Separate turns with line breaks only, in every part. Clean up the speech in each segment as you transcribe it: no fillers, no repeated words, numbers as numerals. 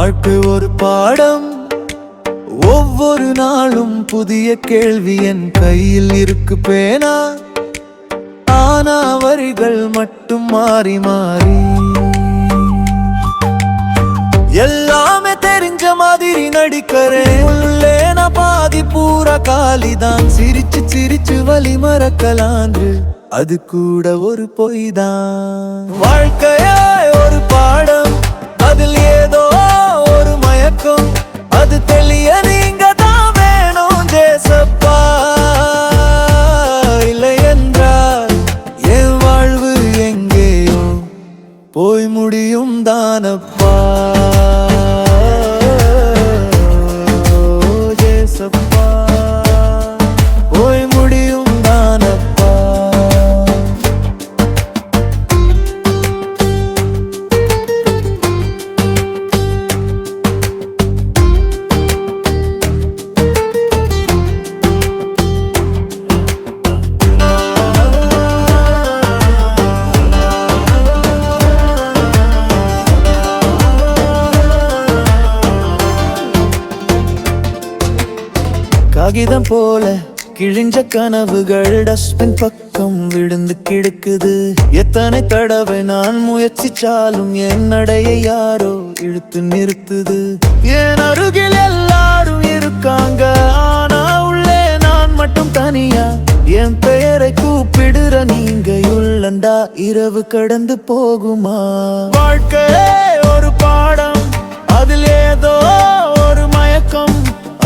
வாழ்க்கை ஒரு பாடம், ஒவ்வொரு நாளும் புதிய கேள்வி. என் கையில் இருக்கு பேனா, ஆனா வரிகள் மட்டும் மாறி மாறி. எல்லாமே தெரிஞ்ச மாதிரி நடிக்கிறேன், உள்ளே நான் பாதி பூரா காலிதான். சிரிச்சு சிரிச்சு வலி மறக்கலான்று, அது கூட ஒரு பொய் தான். வாழ்க்கையே ஒரு பாடம், அதில் ஏதோ ஒரு மயக்கம். அது தெளிய நீங்க தான் வேணும் ஜேசப்பா. இல்லை என்றால் என் வாழ்வு எங்கேயோ போய் முடியும் தானப்பா. ஜேசப்பா போய் முடியும் தானப்பா. காகிதம் போல கிழிஞ்ச கனவுகள் டஸ்ட்பின் பக்கம் விழுந்து கிடக்குது. எத்தனை தடவை நான் முயற்சிச்சாலும் என் நடையை யாரோ இழுத்து நிறுத்துது. என் அருகில் எல்லாரும் இருக்காங்க, ஆனா உள்ளே நான் மட்டும் தனியா. என் பெயரை கூப்பிடுற நீங்க உள்ளண்டா, இரவு கடந்து போகுமா? வாழ்க்கையே ஒரு பாடம், அதில் ஏதோ ஒரு மயக்கம்.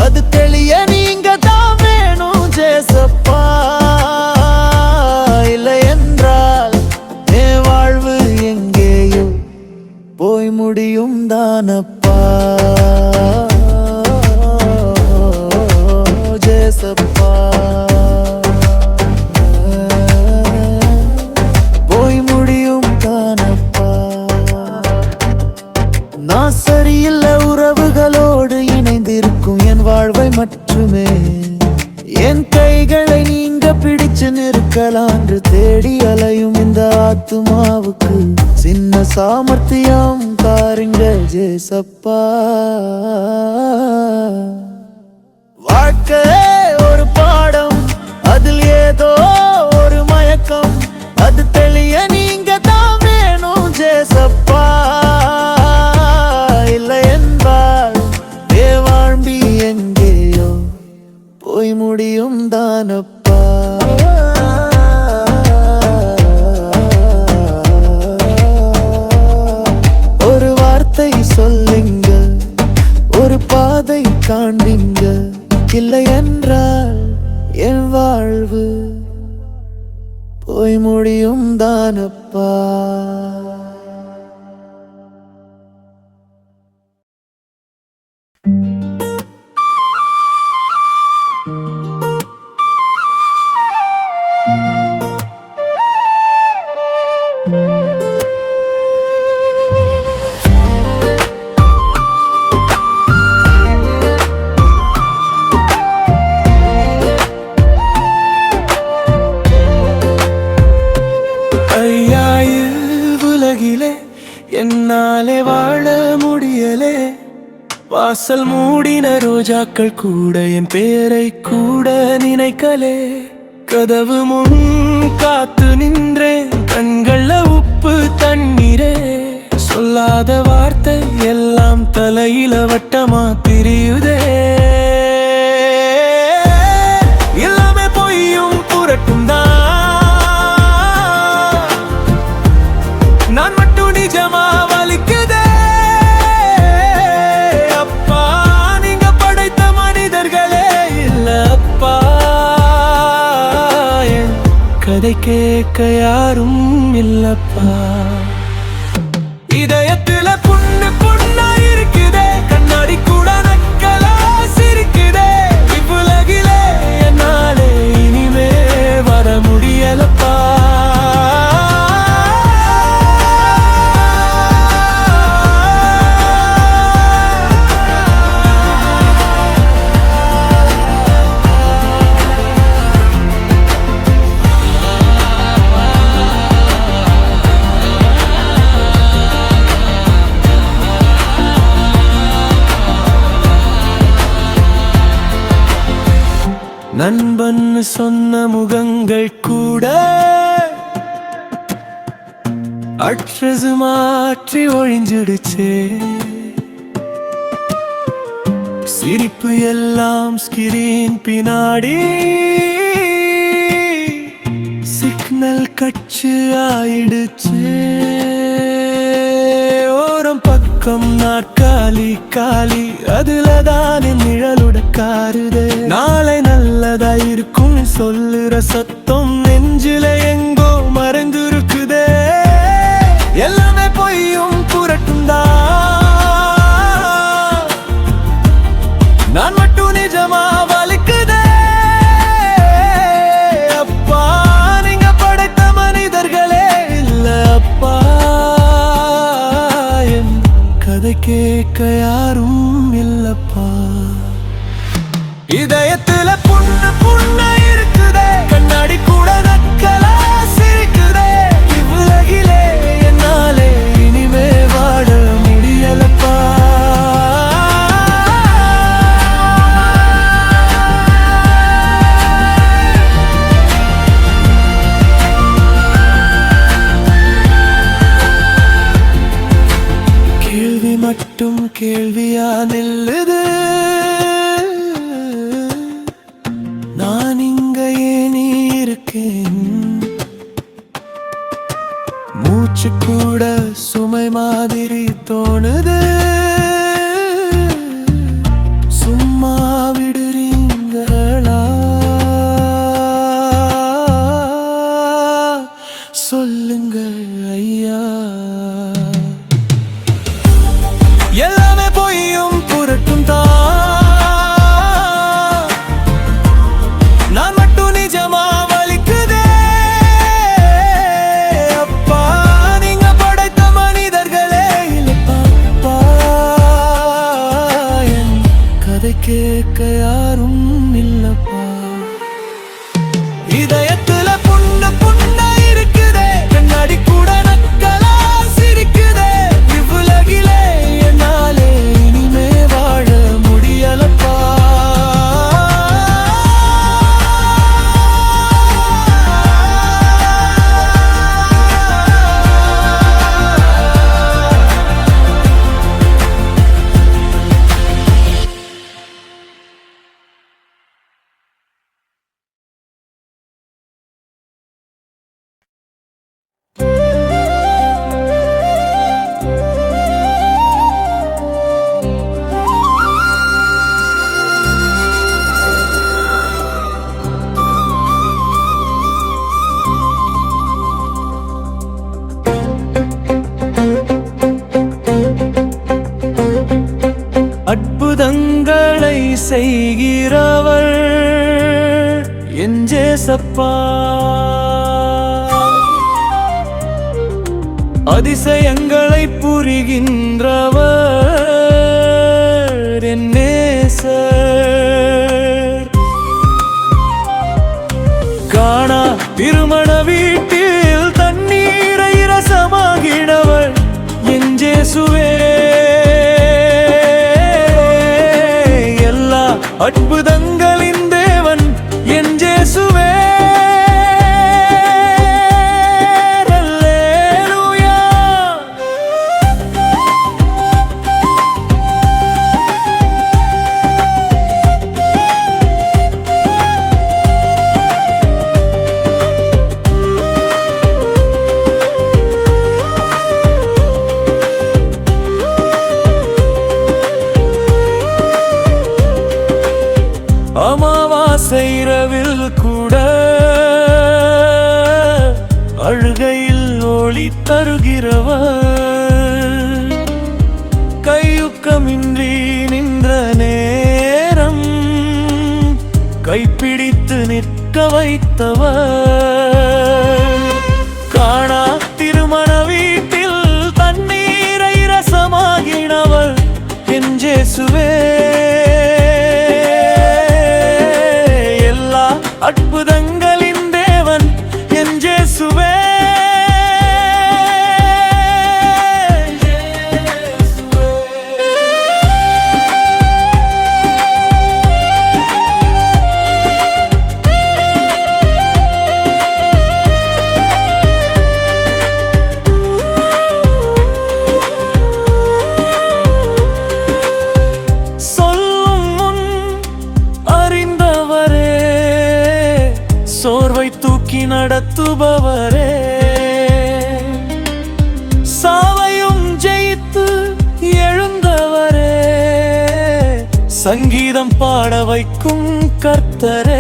அது தெளிய நீங்க தான் வேணும் ஜேசப்பா. இல்லை என்றால் என் வாழ்வு எங்கேயோ போய் முடியும் தானப்பா. ஜேசப்பா போய் முடியும் தானப்பா. நான் சரியில்லை உறவுகளோடு இணைந்திருக்கும் என் வாழ்வை மட்டுமே. என் கைகளை நீங்க பிடிச்சு நிற்கலான்று தேடி அலையும் இந்த ஆத்துமாவுக்கு சின்ன சாமர்த்தியம் தாருங்க ஜேசப்பா. வாழ்க்கை ஒரு பாடம், அதில் ஏதோ ஒரு மயக்கம். அது தெளிய நீங்க தான் வேணும் ஜேசப்பா. இல்லை என்பால் வாழ்வி எங்கேயோ போய் முடியும் தானப்பா. ஒரு வார்த்தை சொல்லுங்க, ஒரு பாதை காண்பீங்க. இல்லை என்றால் என் வாழ்வு போய் முடியும் தானப்பா. என்னாலே வாழ முடியலே. வாசல் மூடின ரோஜாக்கள் கூட என் பேரை கூட நினைக்கலே. கதவு முன் காத்து நின்றேன், கண்கள்ல உப்பு தண்ணீரே. சொல்லாத வார்த்தை எல்லாம் தலையில வட்டமா திரியுதே. எல்லாமே பொய்யும் புரட்டும் தான், நான் மட்டும் நிஜமா வலிக்குதே. அப்பா நீங்க படைத்த மனிதர்களே இல்ல அப்பா. என் கதை கேட்க யாரும் இல்லப்பா. இதயத்துல புண்ணு புண்ணா இருக்குதே, கண்ணாடி கூட நக்கலா சிரிக்குதே. இவ்வுலகிலே என்னாலே இனிமே வர முடியலப்பா. நண்பன் சொன்ன முகங்கள் கூட அட்ரஸ் மாற்றி ஒழிஞ்சிடுச்சே. சிரிப்பு எல்லாம் ஸ்கிரீன் பின்னாடி சிக்னல் கட்சி ஆயிடுச்சு. ஓரம் பக்கம் நாற்காலி காலி, அதுலதான் நிழலுட காருது. நாளை நல்லதா இருக்கும் சொல்லுற சத்தம் நெஞ்சில எங்கோ மறைந்திருக்குதே. எல்லாமே பொய்யும் புரட்டும் தான், நான் மட்டும் நிஜமா வலிக்குதே. அப்பா நீங்க படைத்த மனிதர்களே இல்ல அப்பா, என் கதை கேட்க யாரும் இல்லப்பா. இதயத்துல புண்ணு புண்ணு இருக்குதே, கண்ணாடி கூட நக்கலா சிரிக்குதே. இவ்வுலகிலே என்னாலே இனிமே வாழ முடியலப்பா. கேள்வி மட்டும் கேள்வியா நில்லுது, நான் இங்க ஏன் இருக்கேன். மூச்சு கூட சுமை மாதிரி தோணுது, சும்மா விடுறீங்களா சொல்லுங்க ஐயா. எல்லாமே பொய்யும் புரட்டும் தான், நான் மட்டும் நிஜமா வலிக்குதே. அப்பா நீங்க படைத்த மனிதர்களே இல்லப்பா, என் கதை கேட்க யாரும் இல்லப்பா. இதயத்துல புண்ணு புண்ணு இருக்குதே, கண்ணாடி கூட நக்கலா சிரிக்குதே. இவ்வுலகிலே என்னாலே இனிமே வாழ முடியலப்பா. அற்புதங்களை செய்கிறவர் என் ஜேசப்பா, அதிசயங்களை புரிகின்றவர் என் நேசர். காணா திருமண வீட்டில் தண்ணீரை ரசமாகினவர் என் ஜேசுவே. அற்புதங்களின் தேவன் என் ஜேசுவே. அல்லேலூயா. அமாவாசை இரவில் கூட அழுகையில் ஒளி தருகிறவர். கையுக்கமின்றி நின்ற நேரம் கைப்பிடித்து நிற்க வைத்தவர். காணா திருமண வீட்டில் தண்ணீரை ரசமாகினவர் என் ஜேசுவே. அற்புதங்களின் தேவன் என் ஜேசுவே. நோக்கி நடத்துபவரே, சாவையும் ஜெயித்து எழுந்தவரே, சங்கீதம் பாட வைக்கும் கர்த்தரே,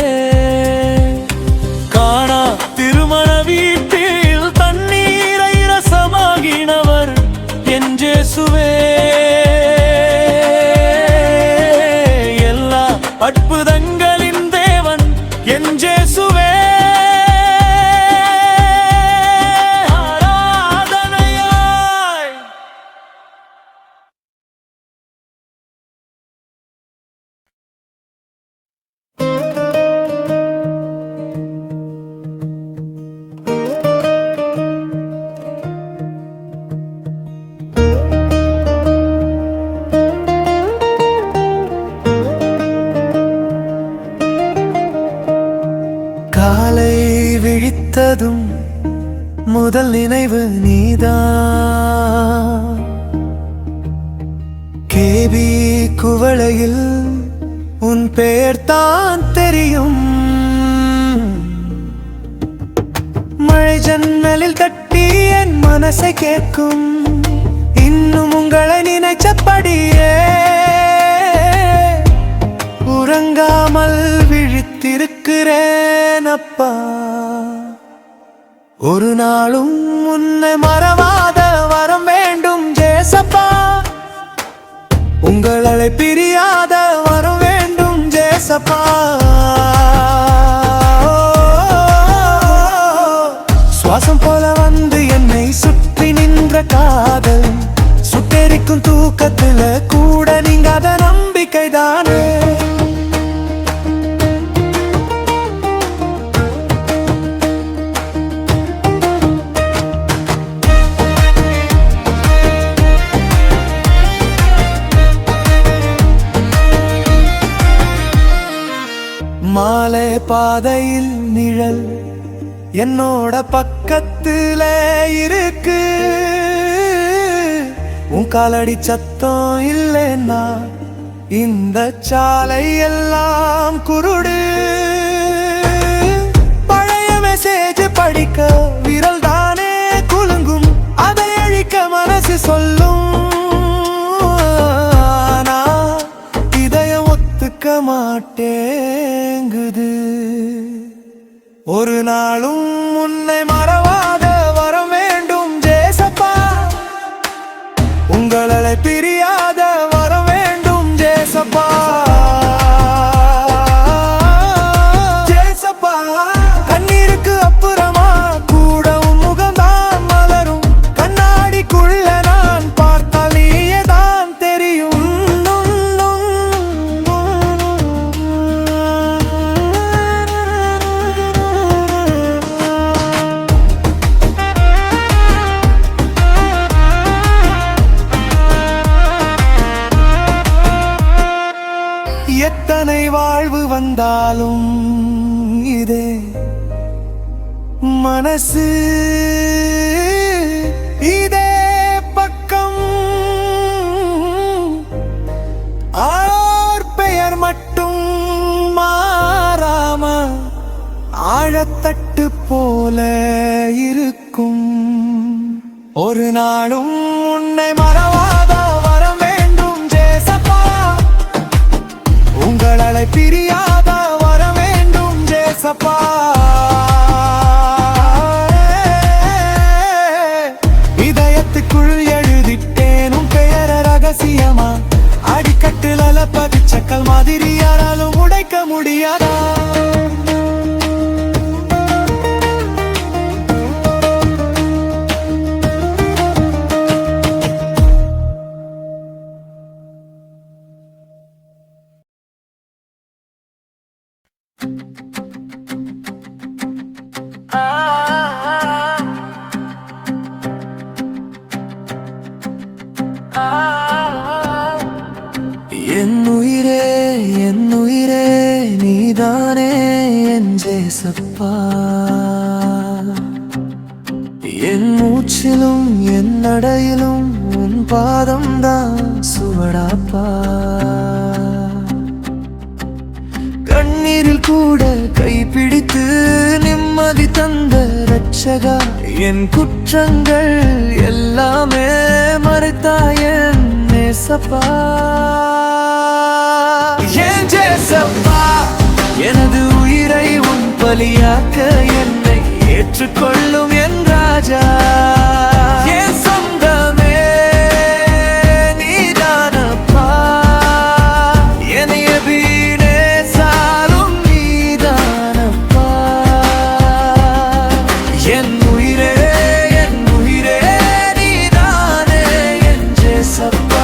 காணா திருமண வீட்டில் தண்ணீரை ரசமாகினவர் என் இயேசுவே, எல்லா அற்புதங்களின் தேவன் என் இயேசுவே. காலை விழித்ததும் முதல் நினைவு நீதான், கேபி குவளையில் உன் பெயர் தான் தெரியும், மழை ஜன்னலில் தட்டி என் மனசை கேட்கும், இன்னும் உங்களை நினைச்சபடியே உறங்காமல் விழித்திருக்கிறேன் அப்பா. ஒரு நாளும் உன்னை மறவாத வரம் வேண்டும் ஜேசப்பா, உங்களை பிரியாத வரம் வேண்டும் ஜேசப்பா. சுவாசம் போல வந்து என்னை சுற்றி நின்ற காதல், சுட்டெரிக்கும் தூக்கத்துல கூட நீங்காத நம்பிக்கைதானே. மாலை பாதையில் நிழல் என்னோட பக்கத்துல இருக்கு, உன் காலடி சத்தம் இல்லைன்னா இந்த சாலை எல்லாம் குருடு. பழைய மெசேஜ் படிக்க விரல் தானே குலுங்கும், அதை அழிக்க மனசு சொல்லும், ஆனா இதயம் ஒத்துக்க மாட்டேங்குது. ஒரு நாளும் உன்னை மறவாத வரம் வேண்டும் ஜேசப்பா, உங்களை பிரியாத வரம் வேண்டும் ஜேசப்பா. ஜேசப்பா, கண்ணீருக்கு அப்புறமா கூட உன் முகம்தான் மலரும், கண்ணாடிக்குள்ள நான் பார்த்தால் நீயே தான் தெரியும். எத்தனை வாழ்வு வந்தாலும் இதே மனசு, இதே பக்கம், ஆர் பெயர் மட்டும் மாறாம ஆழத்தட்டு போல இருக்கும். ஒரு நாளும் உன்னை மறவாத வரம் வேண்டும் ஜேசப்பா, உங்களை பிரியாத வரம் வேண்டும் ஜேசப்பா. இதயத்துக்குள் எழுதிட்டேனும் பெயர ரகசியமா, அடிக்கட்டுல பதிச்சக்கல் மாதிரி யாராலும் உடைக்க முடியாதா. என் உயிரே நீதானே என் ஜேசப்பா, என் மூச்சிலும் என் நடையிலும் உன் பாதம்தான் சுவடாப்பா. கண்ணீரில் கூட கைப்பிடித்து நிம்மதி நிம்மதி தந்த ரட்சகா, என் குற்றங்கள் எல்லாமே மறைத்தாய் என் நேசப்பா. என் ஜேசப்பா, எனது உயிரை உன் பலியாக்க என்னை ஏற்றுக்கொள்ளும் என் ராஜா. என் சொந்தமே நீதானப்பா, என்னைய வீணே சாரும் நீதானப்பா. என் உயிரே நீதானே என் ஜேசப்பா.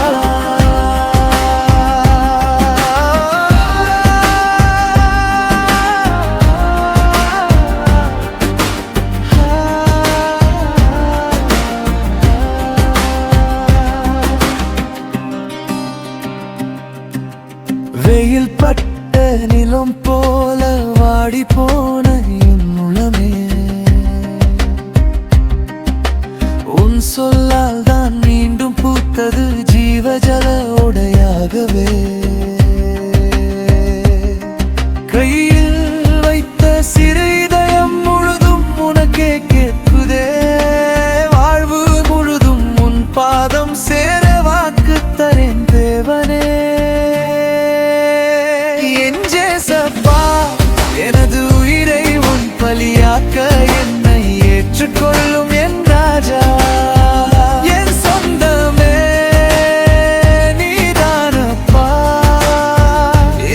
வெயில் பட்ட நிலம் போல வாடி போன என் உளமே, உன் சொல்லால் தான் மீண்டும் பூத்தது ஜீவஜல உடையாகவே. கையில் வைத்த சிறு இதயம் முழுதும் உனக்கே கேட்குதே, வாழ்வு முழுதும் உன் பாதம் சேர வாக்கு தரேன் தேவனே. எனது உயிரை உன் பலியாக்க என்னை ஏற்றுக்கொள்ளும் என் ராஜா. என் சொந்தமே நீதானப்பா,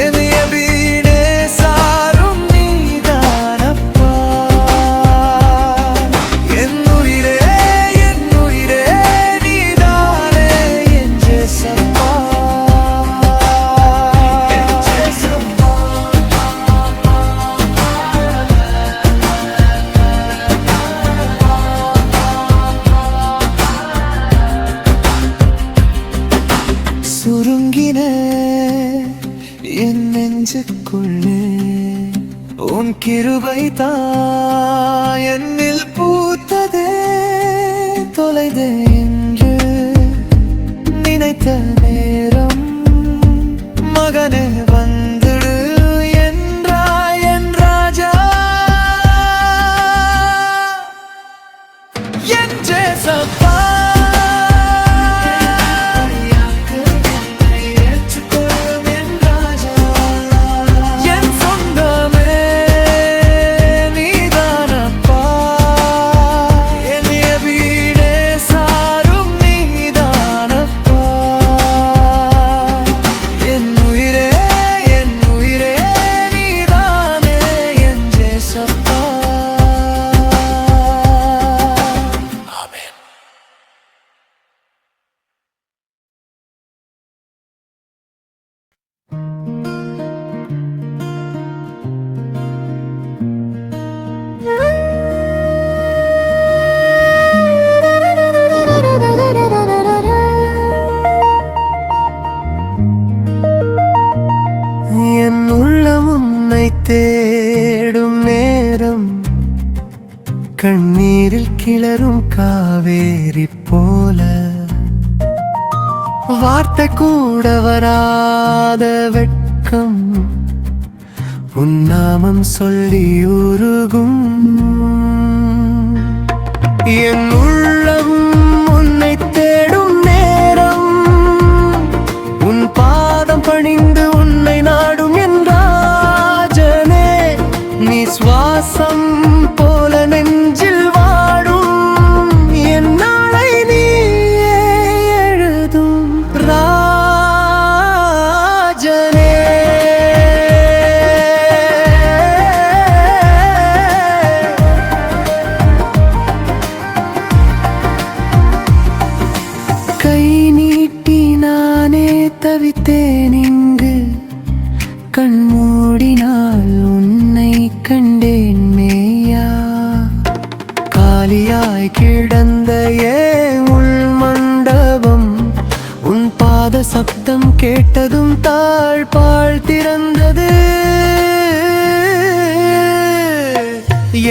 என்னைய வீணே சாரும் நீதானப்பா. என் உயிரே நீதானே என் ஜேசப்பா. சுருங்கின என் நெஞ்சுக்குள்ளே உன் கிருபை தான் என்னில் பூத்ததே. தொலைதே என்று நினைத்த நேரம் மகனே வந்துடு என்றாய் என் ராஜா. என் ஜேசப்பா, தேடும் நேரம் கண்ணீரில் கிளறும் காவேரி போல, வார்த்தை கூட வராத வெட்கம் உன் நாமம் சொல்லி உருகும். என் உள்ளம் உன்னை தேடும் நேரம் உன் பாதம் பணிந்து உன்னை நாடும் என்றாஜனே. நீ சுவாசம் போல நெஞ்சில் வாடும் என் நாளை நீயே எழுதும் ராஜனே. கை நீட்டி நானே தவித்தேன் இங்கு, கண்மூடினால் உன்னை கண்டேன் மேயா. காலியாய் கிடந்த ஏன் உள் மண்டபம் உன் பாத சப்தம் கேட்டதும் தாழ்பாள் திறந்தது.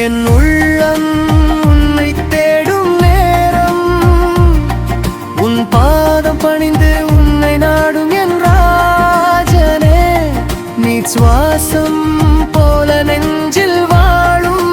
என் உள்ளம் உன்னை தேடும் நேரம் உன் பாதம் பணிந்து உன்னை நாடும் என் ராஜனே. நீ சுவாசம் போல நெஞ்சில் வாழும்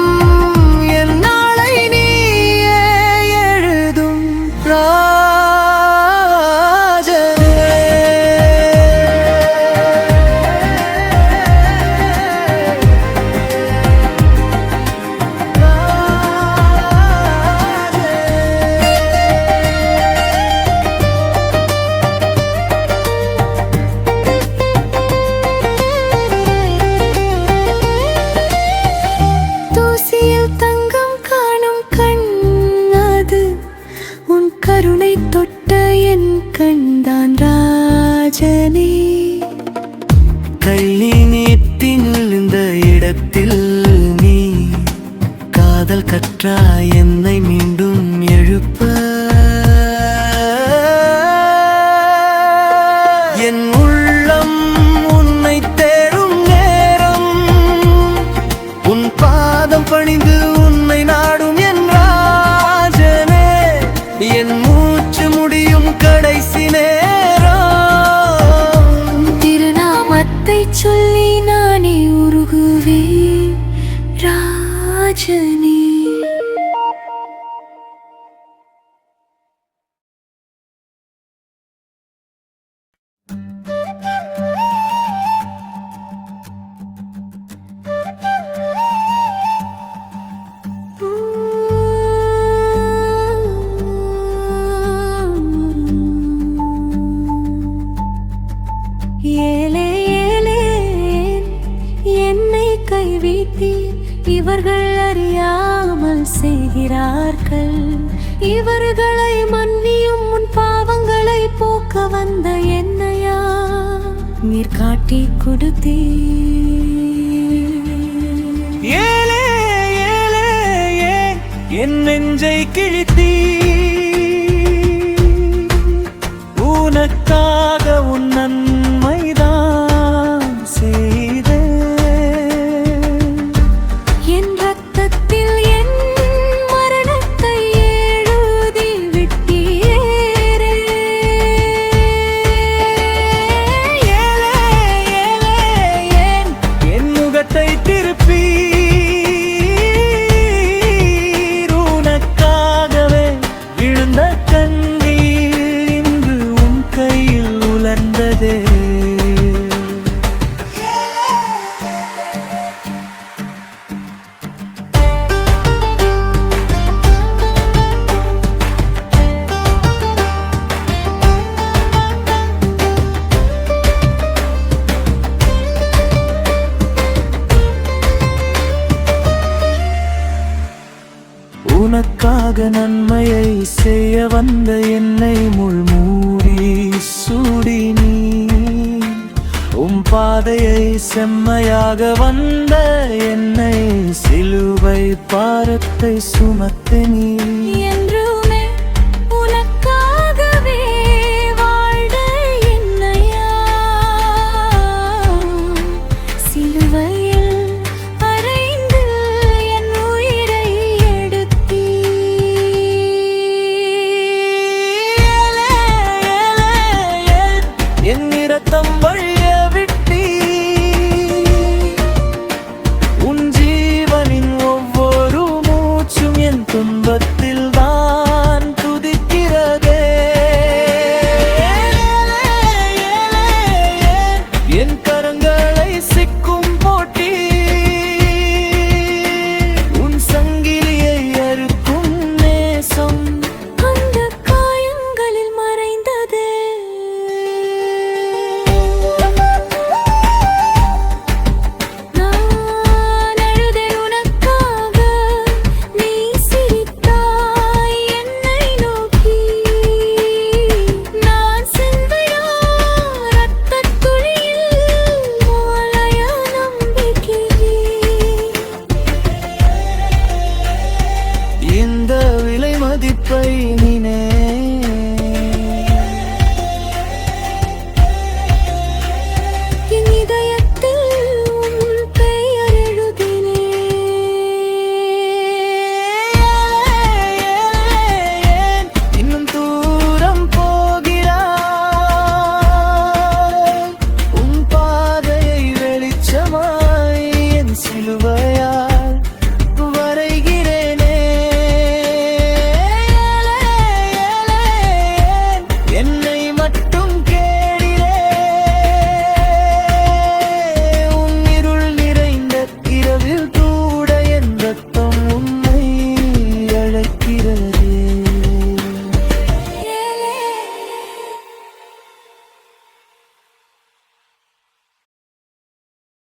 நீட்டில் இந்த இடத்தில் நீ காதல் கற்றாய் என்னை மீண்டும் எழுப்ப. என் உள்ளம் உன்னை தேடும் நேரம், உன் பாதம் பணிந்து உன்னை நாடும் என் ராஜனே. என் மூச்சு முடியும் கடைசி நேரம்,
திருநாமத்தை சொல்லி நானே உருகுவேன் ராஜனே. ஏலே ஏலே என்னை கைவிட்டீர், இவர்கள் அறியாமல் செய்கிறார்கள். இவர்களை மன்னியும் உன் பாவங்களை போக்க வந்த என்னையா நீர் காட்டி கொடுத்தீர்.
ஏலே ஏலே என் நெஞ்சை கிழித்தீர், உனக்காக உன் நன்மைதான் செய்தேன்.
என் ரத்தத்தில் என் மரணத்தை எழுதி விட்டீரே.
ஏலே ஏலே என் முகத்தை திருப்பீர், உனக்காகவே விழுந்த கண்ணீர் இன்று உன் கையில் உலர்ந்ததே. உனக்காக நன்மையை செய்ய வந்த என்னை முள்மூடி சூடி நீ, பாதையை செம்மையாக வந்த என்னை சிலுவை பாரத்தை சுமத்த நீ.